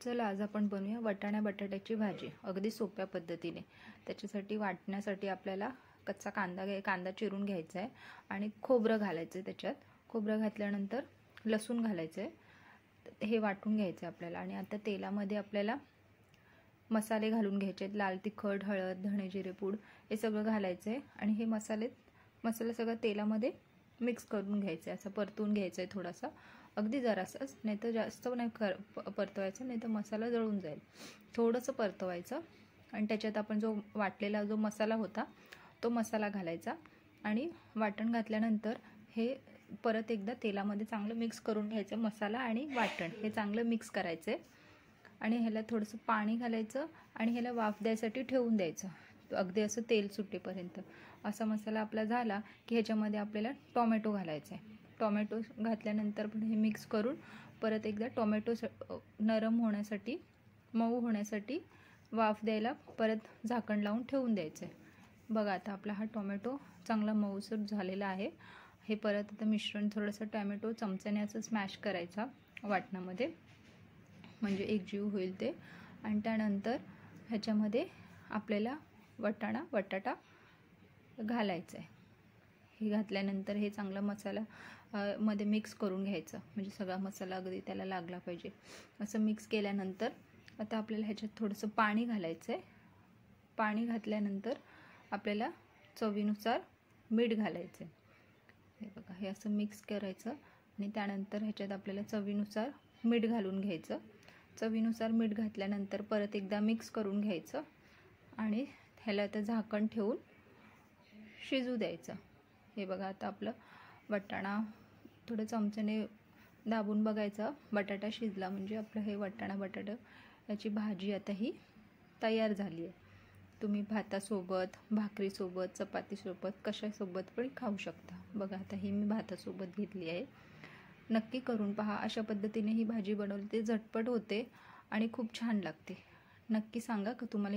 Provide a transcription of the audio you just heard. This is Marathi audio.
चला आज आपण बनवूया वाटाणा बटाट्याची भाजी अगदी सोप्या पद्धतीने। त्याच्यासाठी वाटण्यासाठी आपल्याला कच्चा कांदा चिरून घ्यायचा आहे आणि खोबरं घालायचं आहे। त्याच्यात खोबरं घातल्यानंतर लसूण घालायचं आहे, हे वाटून घ्यायचं आहे आपल्याला। आणि आता तेलामध्ये आपल्याला मसाले घालून घ्यायचे आहेत, लाल तिखट, हळद, धणे जिरे पूड हे सगळं घालायचं आहे आणि हे मसाला सगळं तेलामध्ये मिक्स करून घ्यायचं आहे। असं परतून घ्यायचं आहे थोडासा, अगदी जरासंच, नाही तर जास्त नाही परतवायचं, नाही तर मसाला जळून जाईल। थोडंसं परतवायचं आणि त्याच्यात आपण जो वाटलेला जो मसाला होता तो मसाला घालायचा आणि वाटण घातल्यानंतर हे परत एकदा तेलामध्ये चांगलं मिक्स करून घ्यायचं। मसाला आणि वाटण हे चांगलं मिक्स करायचं आणि ह्याला थोडंसं पाणी घालायचं आणि ह्याला वाफ द्यायसाठी ठेवून द्यायचं, अगदी असं तेल सुटेपर्यंत। असा मसाला आपला झाला की ह्याच्यामध्ये आपल्याला टोमॅटो घालायचा आहे। टोमॅटो घातल्यानंतर पण हे मिक्स करून परत एकदा टोमॅटो नरम होण्यासाठी, मऊ होण्यासाठी वाफ द्यायला परत झाकण लावून ठेवून द्यायचं आहे। बघा आता आपला हा टोमॅटो चांगला मऊसूर झालेला आहे। हे परत आता मिश्रण थोडंसं टोमॅटो चमच्याने असं स्मॅश करायचा वाटणामध्ये, म्हणजे एकजीव होईल ते। आणि त्यानंतर ह्याच्यामध्ये आपल्याला बटाटा घालायचा आहे। हे घातल्यानंतर हे चांगला मसाला मध्ये मिक्स करून घ्यायचं, म्हणजे सगळा मसाला अगदी त्याला लागला पाहिजे। असं मिक्स केल्यानंतर आता आपल्याला ह्याच्यात थोडंसं पाणी घालायचं आहे। पाणी घातल्यानंतर आपल्याला चवीनुसार मीठ घालायचं आहे। हे बघा, हे असं मिक्स करायचं आणि त्यानंतर ह्याच्यात आपल्याला चवीनुसार मीठ घालून घ्यायचं। चवीनुसार मीठ घातल्यानंतर परत एकदा मिक्स करून घ्यायचं आणि ह्याला आता झाकण ठेवून शिजू द्यायचं। हे बघा आता आपलं वाटाणा थोडं चमच्याने दाबून बघायचा, बटाटा शिजला म्हणजे आपलं हे वाटाणा बटाटा याची भाजी आता ही तयार झाली आहे। तुम्ही भातासोबत, भाकरीसोबत, चपातीसोबत कशासोबत पण खाऊ शकता। बघा आता ही मी भातासोबत घेतली आहे। नक्की करून पहा, अशा पद्धतीने ही भाजी बनवली ते झटपट होते आणि खूप छान लागते। नक्की सांगा का तुम्हाला